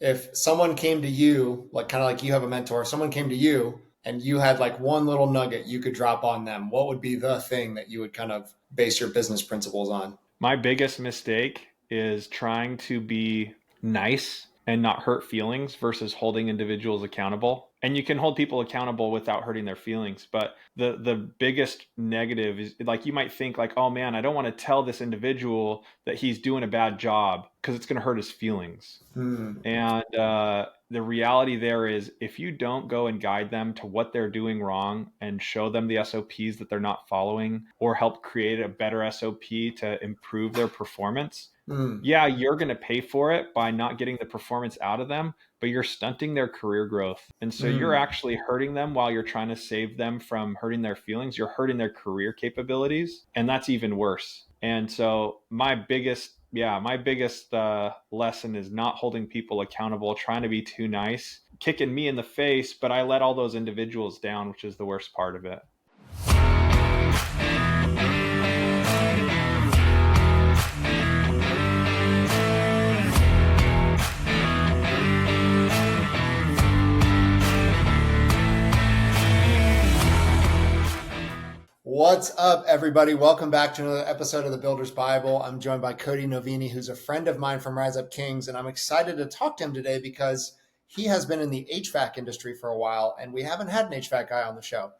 if someone came to you, like kind of like you have a mentor, someone came to you and you had like one little nugget you could drop on them, what would be the thing that you would kind of base your business principles on? My biggest mistake is trying to be nice and not hurt feelings versus holding individuals accountable. And you can hold people accountable without hurting their feelings. But the biggest negative is like you might think like, oh man, I don't want to tell this individual that he's doing a bad job because it's going to hurt his feelings. Hmm. And the reality there is, if you don't go and guide them to what they're doing wrong and show them the SOPs that they're not following or help create a better SOP to improve their performance, Hmm. yeah, you're going to pay for it by not getting the performance out of them, but you're stunting their career growth. And so you're Hmm. actually hurting them while you're trying to save them from hurting their feelings. You're hurting their career capabilities, and that's even worse. And so my biggest lesson is not holding people accountable, trying to be too nice, kicking me in the face, but I let all those individuals down, which is the worst part of it. What's up, everybody? Welcome back to another episode of the Builder's Bible. I'm joined by Cody Novini, who's a friend of mine from Rise Up Kings, and I'm excited to talk to him today because he has been in the HVAC industry for a while, and we haven't had an HVAC guy on the show.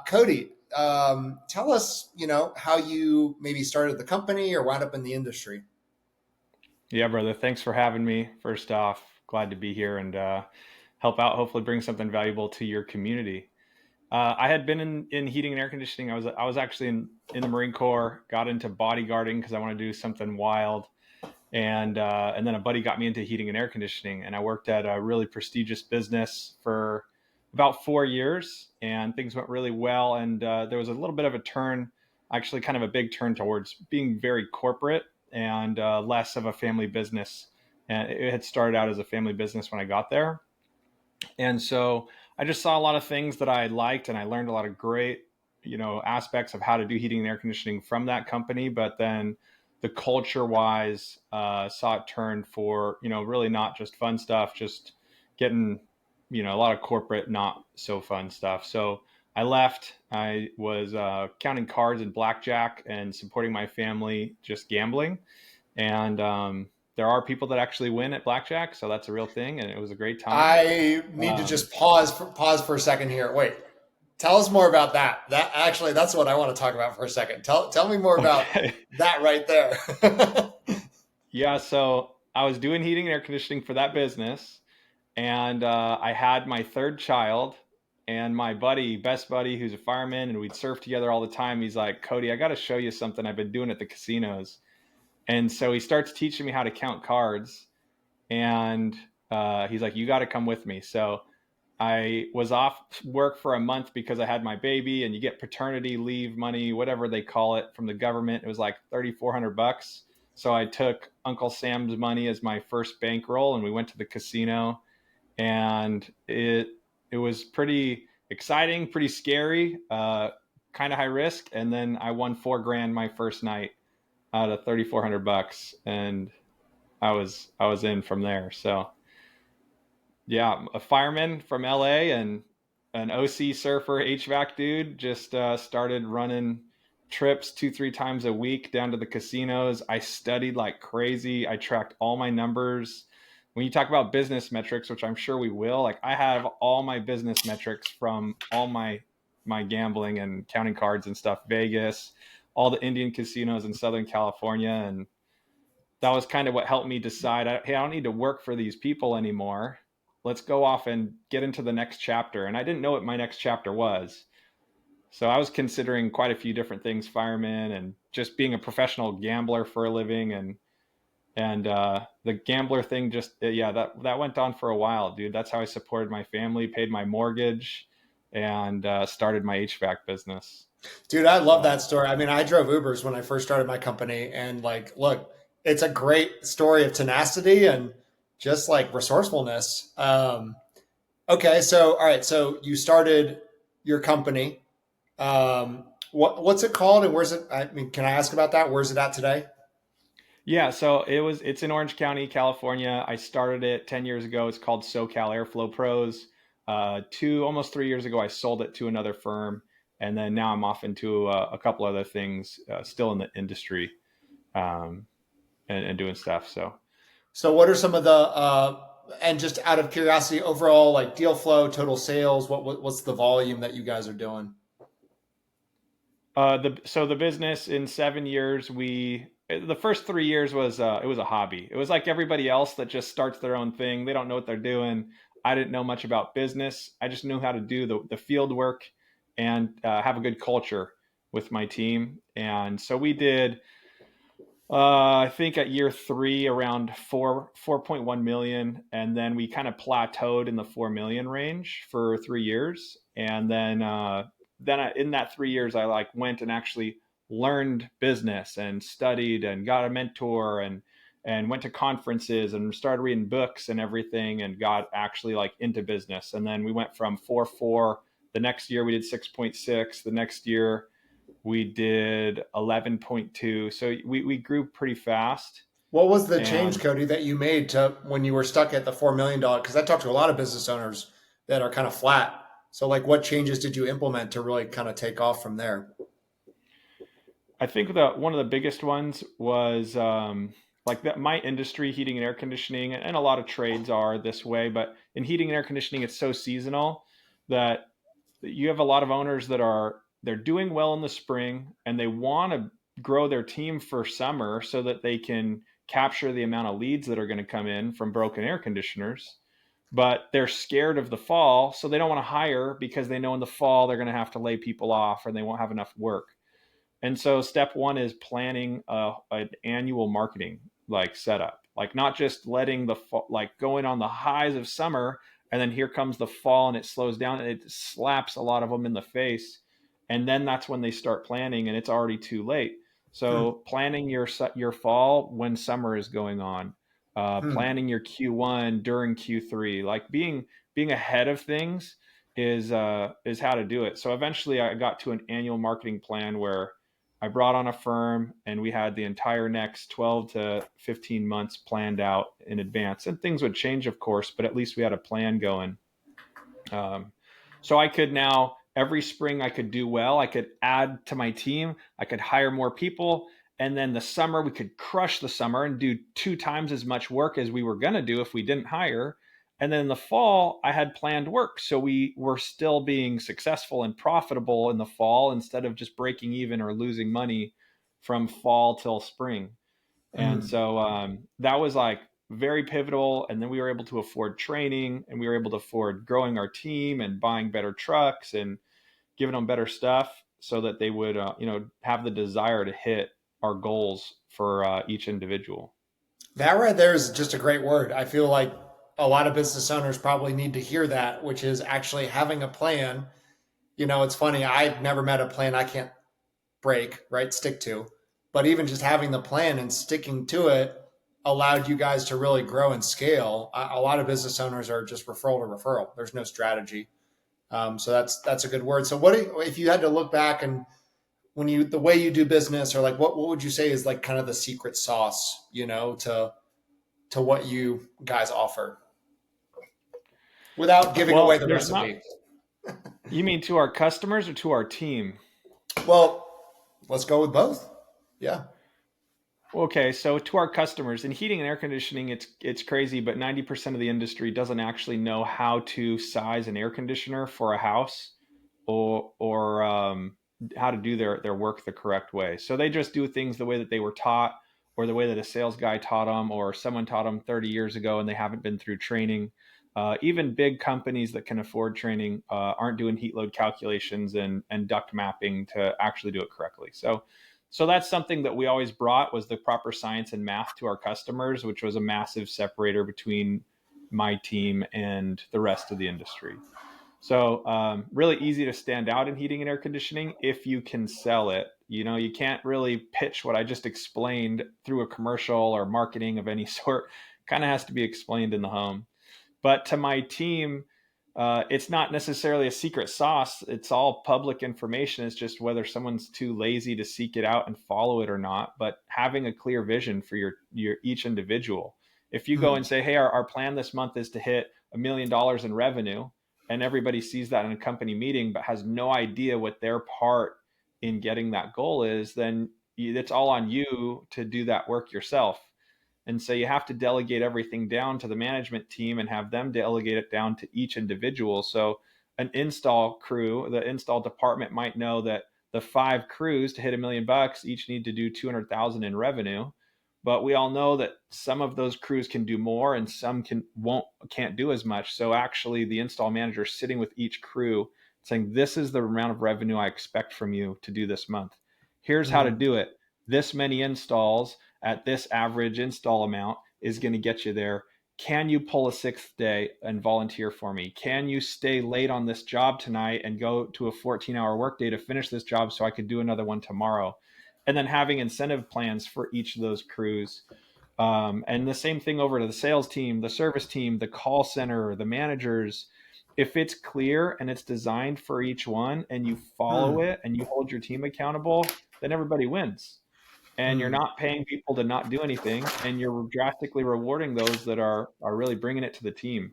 Cody, tell us, how you maybe started the company or wound up in the industry. Yeah, brother. Thanks for having me. First off, glad to be here and help out, hopefully bring something valuable to your community. I had been in heating and air conditioning. I was actually in the Marine Corps, got into bodyguarding because I want to do something wild. And then a buddy got me into heating and air conditioning, and I worked at a really prestigious business for about 4 years, and things went really well. And there was a little bit of a turn, actually, kind of a big turn towards being very corporate and less of a family business. And it had started out as a family business when I got there, and so I just saw a lot of things that I liked, and I learned a lot of great, aspects of how to do heating and air conditioning from that company. But then the culture wise, saw it turn for, really not just fun stuff, just getting, a lot of corporate, not so fun stuff. So I left. I was counting cards and blackjack and supporting my family, just gambling. And there are people that actually win at blackjack, so that's a real thing, and it was a great time. I need to Um, just pause for a second here. Wait, tell us more about that. That's what I want to talk about for a second. Tell me more about okay. that right there. Yeah, so I was doing heating and air conditioning for that business, and I had my third child, and my buddy, best buddy, who's a fireman, and we'd surf together all the time. He's like, Cody, I got to show you something I've been doing at the casinos. And so he starts teaching me how to count cards, and he's like, you got to come with me. So I was off work for a month because I had my baby, and you get paternity leave money, whatever they call it, from the government. It was like $3,400. So I took Uncle Sam's money as my first bankroll, and we went to the casino, and it was pretty exciting, pretty scary, kind of high risk. And then I won 4 grand my first night out of $3,400, and I was in from there. So yeah, a fireman from LA and an OC surfer HVAC dude just started running trips 2-3 times a week down to the casinos. I studied like crazy. I tracked all my numbers. When you talk about business metrics, which I'm sure we will, like I have all my business metrics from all my gambling and counting cards and stuff, Vegas, all the Indian casinos in Southern California. And that was kind of what helped me decide, hey, I don't need to work for these people anymore. Let's go off and get into the next chapter. And I didn't know what my next chapter was. So I was considering quite a few different things, fireman and just being a professional gambler for a living. And the gambler thing just, yeah, that went on for a while, dude. That's how I supported my family, paid my mortgage, and started my HVAC business. Dude, I love So that story. I mean, I drove Ubers when I first started my company, and like, look, it's a great story of tenacity and just like resourcefulness. Okay, so all right, so you started your company. What's it called, and where's it? I mean, can I ask about that? Where's it at today? Yeah, so it's in Orange County, California. I started it 10 years ago. It's called SoCal Airflow Pros. Almost 3 years ago, I sold it to another firm, and then now I'm off into a couple other things, still in the industry, um, and doing stuff. So So what are some of the and just out of curiosity, overall like deal flow, total sales, what's the volume that you guys are doing? the business in 7 years, the first 3 years was it was a hobby. It was like everybody else that just starts their own thing. They don't know what they're doing. I didn't know much about business. I just knew how to do the field work and have a good culture with my team. And so we did. I think at year three, around 4.1 million, and then we kind of plateaued in the 4 million range for 3 years, and then in that 3 years, I like went and actually learned business and studied and got a mentor and went to conferences and started reading books and everything and got actually like into business. And then we went from 4.4. The next year we did 6.6. The next year we did 11.2. So we grew pretty fast. What was the change, And Cody, that you made to when you were stuck at the $4 million? Because I talked to a lot of business owners that are kind of flat. So, like, what changes did you implement to really kind of take off from there? I think that one of the biggest ones was like that my industry, heating and air conditioning, and a lot of trades are this way, but in heating and air conditioning, it's so seasonal that you have a lot of owners that they're doing well in the spring and they want to grow their team for summer so that they can capture the amount of leads that are going to come in from broken air conditioners, but they're scared of the fall, so they don't want to hire because they know in the fall they're going to have to lay people off or they won't have enough work. And so step one is planning an annual marketing like setup, like not just letting like going on the highs of summer and then here comes the fall and it slows down and it slaps a lot of them in the face. And then that's when they start planning and it's already too late. Hmm. So planning your fall when summer is going on, Hmm. planning your Q1 during Q3, like being ahead of things is how to do it. So eventually I got to an annual marketing plan where I brought on a firm and we had the entire next 12 to 15 months planned out in advance. And things would change, of course, but at least we had a plan going. Um, so I could now, every spring, I could do well. I could add to my team, I could hire more people. And then the summer, we could crush the summer and do 2 times as much work as we were going to do if we didn't hire. And then in the fall, I had planned work. So we were still being successful and profitable in the fall instead of just breaking even or losing money from fall till spring. And Hmm. so that was like very pivotal. And then we were able to afford training and we were able to afford growing our team and buying better trucks and giving them better stuff so that they would, have the desire to hit our goals for each individual. That right there is just a great word. I feel like a lot of business owners probably need to hear that, which is actually having a plan. It's funny. I've never met a plan I can't break, right? Stick to. But even just having the plan and sticking to it allowed you guys to really grow and scale. A lot of business owners are just referral to referral. There's no strategy. So that's a good word. So if you had to look back and the way you do business, or like what would you say is like kind of the secret sauce, to what you guys offer without giving away Well, the there's not, recipe? you mean to our customers or to our team? Well, let's go with both. Yeah. Okay, so to our customers in heating and air conditioning, it's crazy, but 90% of the industry doesn't actually know how to size an air conditioner for a house or how to do their work the correct way. So they just do things the way that they were taught, or the way that a sales guy taught them, or someone taught them 30 years ago, and they haven't been through training. Even big companies that can afford training aren't doing heat load calculations and duct mapping to actually do it correctly. So that's something that we always brought, was the proper science and math to our customers, which was a massive separator between my team and the rest of the industry. So really easy to stand out in heating and air conditioning if you can sell it. You can't really pitch what I just explained through a commercial or marketing of any sort. Kind of has to be explained in the home. But to my team, It's not necessarily a secret sauce. It's all public information. It's just whether someone's too lazy to seek it out and follow it or not. But having a clear vision for your each individual. If you go and Hmm. say, "Hey, our plan this month is to hit $1 million in revenue," and everybody sees that in a company meeting but has no idea what their part in getting that goal is, then it's all on you to do that work yourself. And so you have to delegate everything down to the management team and have them delegate it down to each individual. So an install crew, the install department might know that the 5 crews to hit $1 million each need to do 200,000 in revenue. But we all know that some of those crews can do more and some can't do as much. So actually the install manager is sitting with each crew saying, this is the amount of revenue I expect from you to do this month. Here's how to Hmm. do it. This many installs at this average install amount is going to get you there. Can you pull a 6th day and volunteer for me? Can you stay late on this job tonight and go to a 14-hour workday to finish this job so I could do another one tomorrow? And then having incentive plans for each of those crews. And the same thing over to the sales team, the service team, the call center, the managers. If it's clear and it's designed for each one and you follow Hmm. it and you hold your team accountable, then everybody wins, and you're Hmm. not paying people to not do anything, and you're drastically rewarding those that are really bringing it to the team.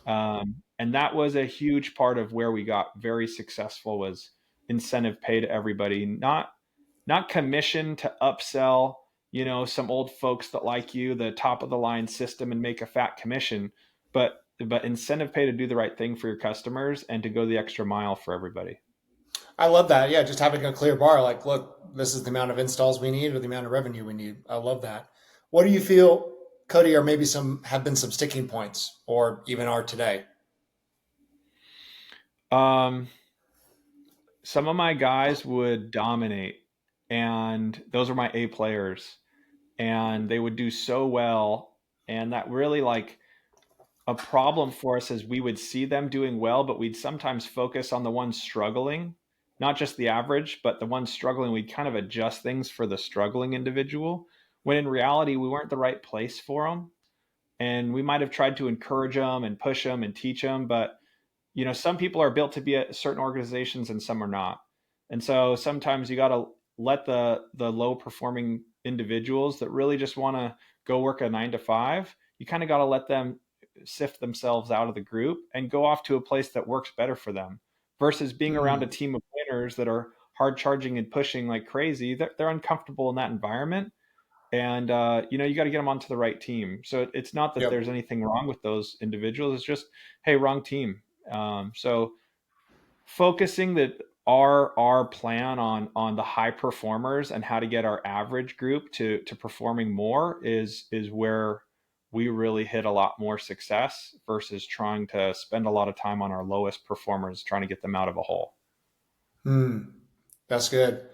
And that was a huge part of where we got very successful, was incentive pay to everybody, not commission to upsell, some old folks that like you the top of the line system and make a fat commission, but incentive pay to do the right thing for your customers and to go the extra mile for everybody. I love that. Yeah, just having a clear bar. Like, look, this is the amount of installs we need or the amount of revenue we need. I love that. What do you feel, Cody, or maybe some have been some sticking points, or even are today? um some of my guys would dominate, and those are my A players, and they would do so well. And that really, like, a problem for us is we would see them doing well, but we'd sometimes focus on the ones struggling, not just the average, but the ones struggling. We'd kind of adjust things for the struggling individual, when in reality we weren't the right place for them. And we might have tried to encourage them and push them and teach them, but some people are built to be at certain organizations and some are not. And so sometimes you got to let the low performing individuals that really just want to go work a 9 to 5, you kind of got to let them sift themselves out of the group and go off to a place that works better for them, versus being around a Hmm. team of winners that are hard charging and pushing like crazy. They're uncomfortable in that environment, and you got to get them onto the right team. So it's not that Yep. there's anything wrong with those individuals. It's just, hey, wrong team. So focusing that our plan on the high performers and how to get our average group to performing more is where we really hit a lot more success, versus trying to spend a lot of time on our lowest performers trying to get them out of a hole. Hmm. That's good.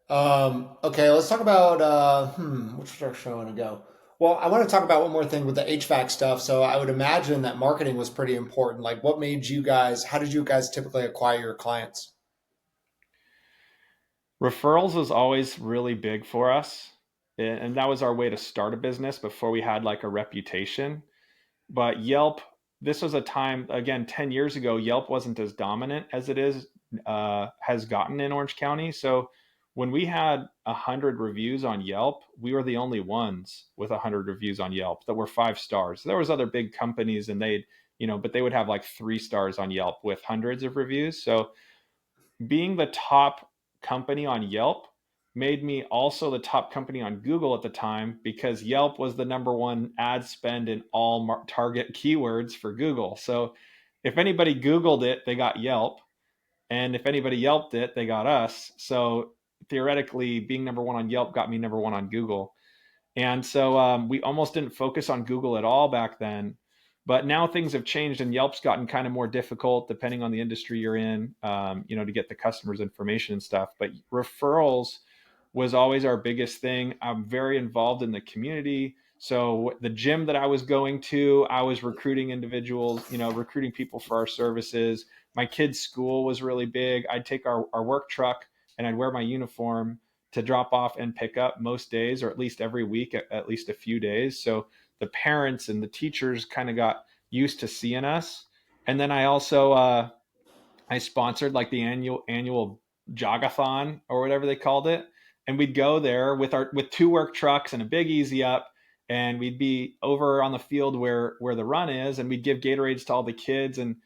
Okay, let's talk about which direction I want to go. Well, I want to talk about one more thing with the HVAC stuff. So I would imagine that marketing was pretty important. Like, what made you guys? How did you guys typically acquire your clients? Referrals was always really big for us, and that was our way to start a business before we had like a reputation. But Yelp, this was a time, again, 10 years ago, Yelp wasn't as dominant as it has gotten in Orange County. So when we had 100 reviews on Yelp, we were the only ones with 100 reviews on Yelp that were 5 stars. There was other big companies, and but they would have like 3 stars on Yelp with hundreds of reviews. So being the top company on Yelp made me also the top company on Google at the time, because Yelp was the number one ad spend in all target keywords for Google. So if anybody Googled it, they got Yelp. And if anybody Yelped it, they got us. So theoretically, being number one on Yelp got me number one on Google. And so we almost didn't focus on Google at all back then. But now things have changed, and Yelp's gotten kind of more difficult depending on the industry you're in, to get the customers' information and stuff. But referrals was always our biggest thing. I'm very involved in the community. So the gym that I was going to, I was recruiting individuals, recruiting people for our services. My kids' school was really big. I'd take our work truck and I'd wear my uniform to drop off and pick up most days, or at least every week, at least a few days. So the parents and the teachers kind of got used to seeing us. And then I also I sponsored like the annual jogathon or whatever they called it, and we'd go there with two work trucks and a big easy up, and we'd be over on the field where the run is, and we'd give Gatorades to all the kids, and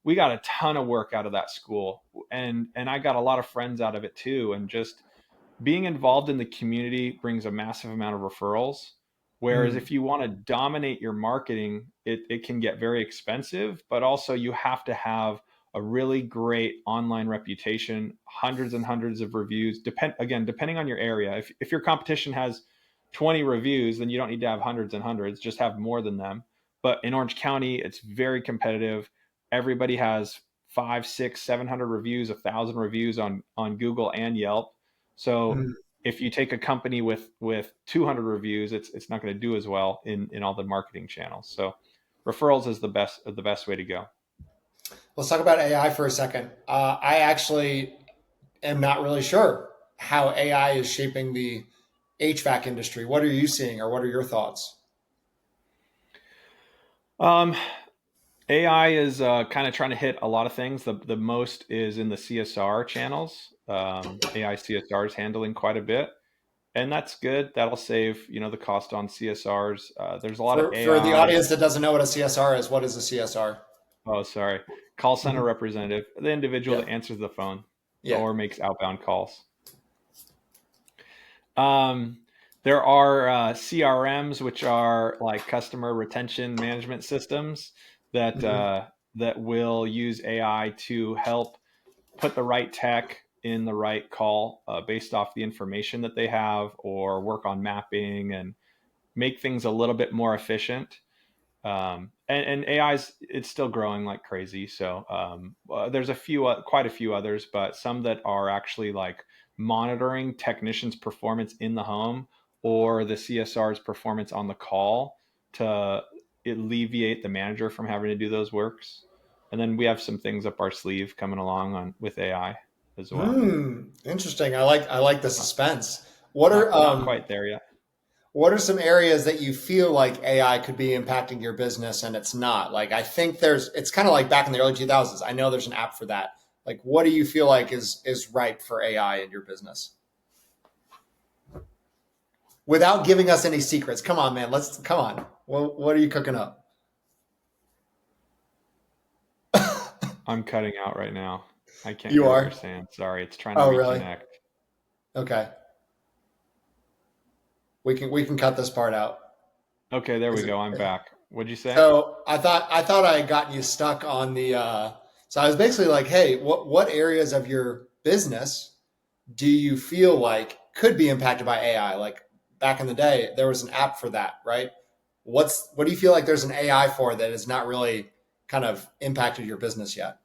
we got a ton of work out of that school, and I got a lot of friends out of it too, and just being involved in the community brings a massive amount of referrals. Whereas Mm, if you want to dominate your marketing, it can get very expensive, but also you have to have a really great online reputation, hundreds and hundreds of reviews. Depending on your area. If your competition has 20 reviews, then you don't need to have hundreds and hundreds, just have more than them. But in Orange County, it's very competitive. Everybody has 5, 6, 700 reviews, 1,000 reviews on Google and Yelp. So mm. if you take a company with 200 reviews, it's not going to do as well in all the marketing channels. So referrals is the best way to go. Let's talk about AI for a second. I actually am not really sure how AI is shaping the HVAC industry. What are you seeing, or what are your thoughts? Um, AI is kind of trying to hit a lot of things. The most is in the CSR channels. AI CSR is handling quite a bit, and that's good. That'll save the cost on CSRs. There's a lot of For the AI. audience that doesn't know what a CSR is, what is a CSR? Oh, sorry, call center Mhm. representative, the individual Yeah, that answers the phone yeah. or makes outbound calls. Um, there are CRMs, which are like customer retention management systems that Hmm. uh, that will use AI to help put the right tech in the right call based off the information that they have, or work on mapping and make things a little bit more efficient. And AI's it's still growing like crazy. So there's quite a few others, but some that are actually like monitoring technicians' performance in the home or the CSR's performance on the call to alleviate the manager from having to do those works. And then we have some things up our sleeve coming along on with AI as well. Interesting. I like the Not, suspense. What are not quite there yet. what are some areas that you feel like AI could be impacting your business and it's not? Like I think it's kind of like back in the early 2000s. I know there's an app for that. Like what do you feel like is ripe for AI in your business? Without giving us any secrets. Come on, man. Let's come on. What are you cooking up? I'm cutting out right now. I can't You hear what you're are? saying. Sorry, it's trying to Oh, really? reconnect. Okay. We can cut this part out. Okay, there Is we it? go. I'm back. What'd you say? So I thought I had gotten you stuck on the. So I was basically like, hey, what areas of your business do you feel like could be impacted by AI? Like back in the day, there was an app for that, right? What do you feel like there's an AI for that has not really kind of impacted your business yet?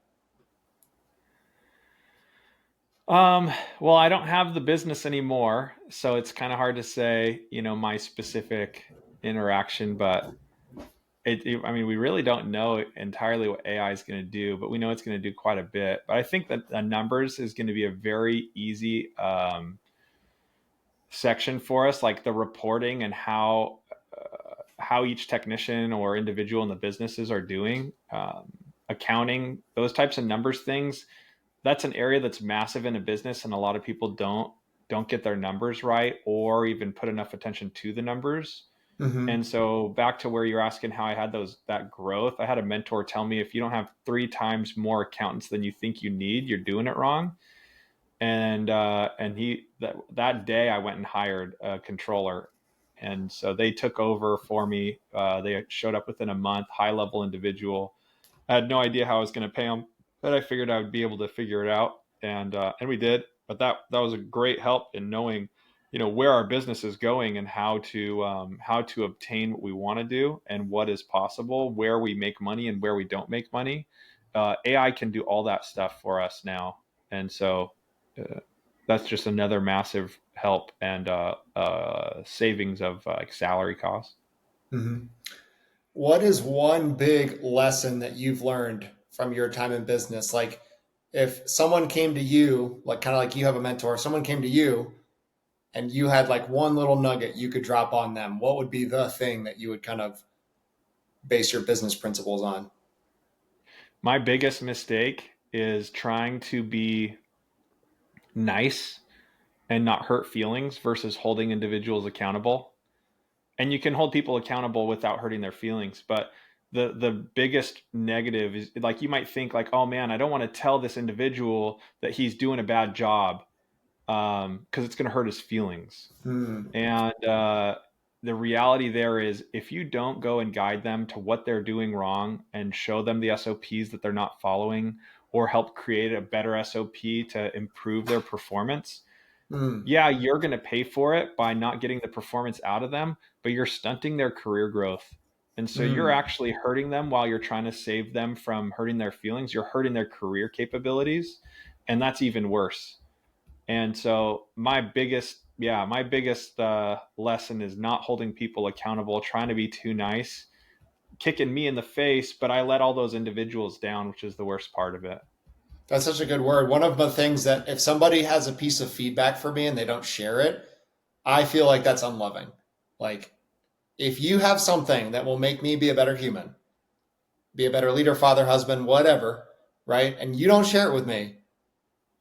Um, well, I don't have the business anymore, so it's kind of hard to say, my specific interaction, but I mean, we really don't know entirely what AI is going to do, but we know it's going to do quite a bit. But I think that the numbers is going to be a very easy section for us, like the reporting and how each technician or individual in the businesses are doing, accounting, those types of numbers things. That's an area that's massive in a business, and a lot of people don't get their numbers right or even put enough attention to the numbers. Mm-hmm. And so back to where you're asking how I had that growth, I had a mentor tell me if you don't have 3 times more accountants than you think you need, you're doing it wrong. And that day I went and hired a controller, and so they took over for me. They showed up within a month, high level individual. I had no idea how I was going to pay them, but I figured I would be able to figure it out, and we did. But that was a great help in knowing, where our business is going and how to obtain what we want to do and what is possible, where we make money and where we don't make money. AI can do all that stuff for us now, and so uh, that's just another massive help and savings of like salary costs. Mm-hmm. What is one big lesson that you've learned from your time in business? Like, if someone came to you, like kind of like you have a mentor, if someone came to you and you had like one little nugget you could drop on them, what would be the thing that you would kind of base your business principles on? My biggest mistake is trying to be nice and not hurt feelings versus holding individuals accountable. And you can hold people accountable without hurting their feelings, but the biggest negative is, like, you might think like, oh man, I don't want to tell this individual that he's doing a bad job, because it's going to hurt his feelings. Hmm. And the reality there is, if you don't go and guide them to what they're doing wrong and show them the SOPs that they're not following, or help create a better SOP to improve their performance, Hmm. yeah, you're going to pay for it by not getting the performance out of them, but you're stunting their career growth. And so you're Hmm. actually hurting them while you're trying to save them from hurting their feelings. You're hurting their career capabilities. And that's even worse. And so my biggest lesson is not holding people accountable, trying to be too nice, kicking me in the face, but I let all those individuals down, which is the worst part of it. That's such a good word. One of the things that if somebody has a piece of feedback for me and they don't share it, I feel like that's unloving. Like, if you have something that will make me be a better human, be a better leader, father, husband, whatever, right? And you don't share it with me,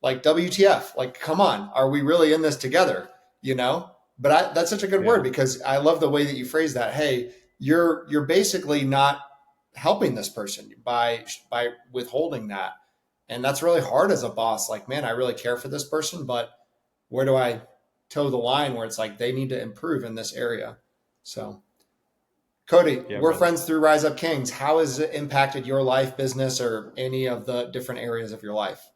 like WTF? Like, come on, are we really in this together? You know? But that's such a good word Yeah. because I love the way that you phrase that. Hey, you're basically not helping this person by withholding that, and that's really hard as a boss. Like, man, I really care for this person, but where do I toe the line where it's like they need to improve in this area? So, Cody, Yeah, we're brother. friends through Rise Up Kings. How has it impacted your life, business, or any of the different areas of your life?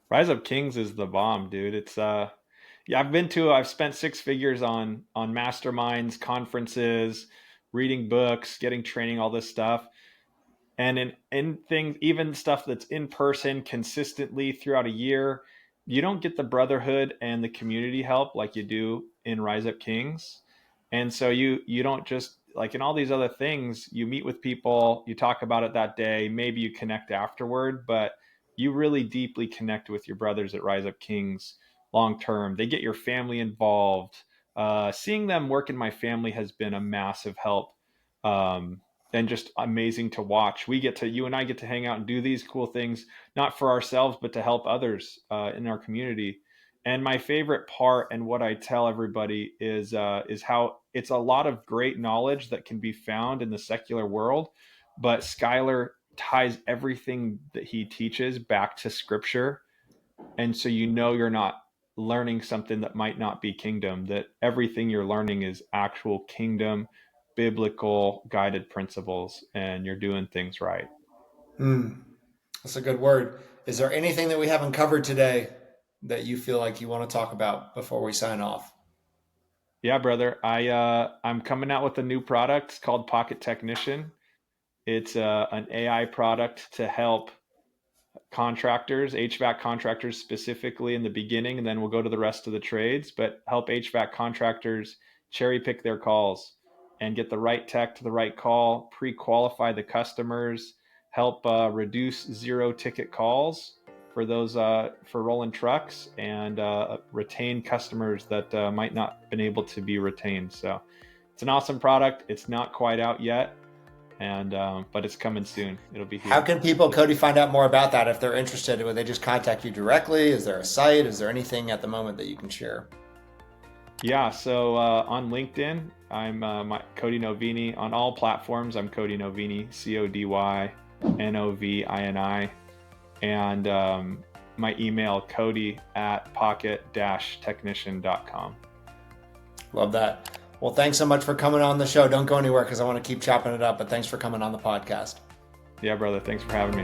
Rise Up Kings is the bomb, dude. It's yeah, I've spent six figures on masterminds, conferences, reading books, getting training, all this stuff. And in things, even stuff that's in person consistently throughout a year, you don't get the brotherhood and the community help like you do in Rise Up Kings. And so you don't just, like in all these other things, you meet with people, you talk about it that day, maybe you connect afterward, but you really deeply connect with your brothers at Rise Up Kings long term. They get your family involved. Seeing them work in my family has been a massive help. And just amazing to watch. You and I get to hang out and do these cool things, not for ourselves, but to help others in our community. And my favorite part, and what I tell everybody, is how it's a lot of great knowledge that can be found in the secular world, but Skylar ties everything that he teaches back to Scripture, and so you're not learning something that might not be kingdom, that everything you're learning is actual kingdom biblical guided principles, and you're doing things right. Hmm. That's a good word. Is there anything that we haven't covered today that you feel like you want to talk about before we sign off? Yeah, brother, I'm coming out with a new product. It's called Pocket Technician. It's an AI product to help contractors, HVAC contractors specifically in the beginning, and then we'll go to the rest of the trades, but help HVAC contractors cherry pick their calls and get the right tech to the right call, pre-qualify the customers, help reduce zero ticket calls for those for rolling trucks, and retain customers that might not been able to be retained. So it's an awesome product. It's not quite out yet, and but it's coming soon. It'll be How here. can people, Cody, find out more about that if they're interested? Would they just contact you directly? Is there a site? Is there anything at the moment that you can share? Yeah, so on LinkedIn, I'm Cody Novini. On all platforms, I'm Cody Novini, CodyNovini. And my email, Cody at pocket-technician.com. Love that. Well, thanks so much for coming on the show. Don't go anywhere because I want to keep chopping it up, but thanks for coming on the podcast. Yeah, brother, thanks for having me.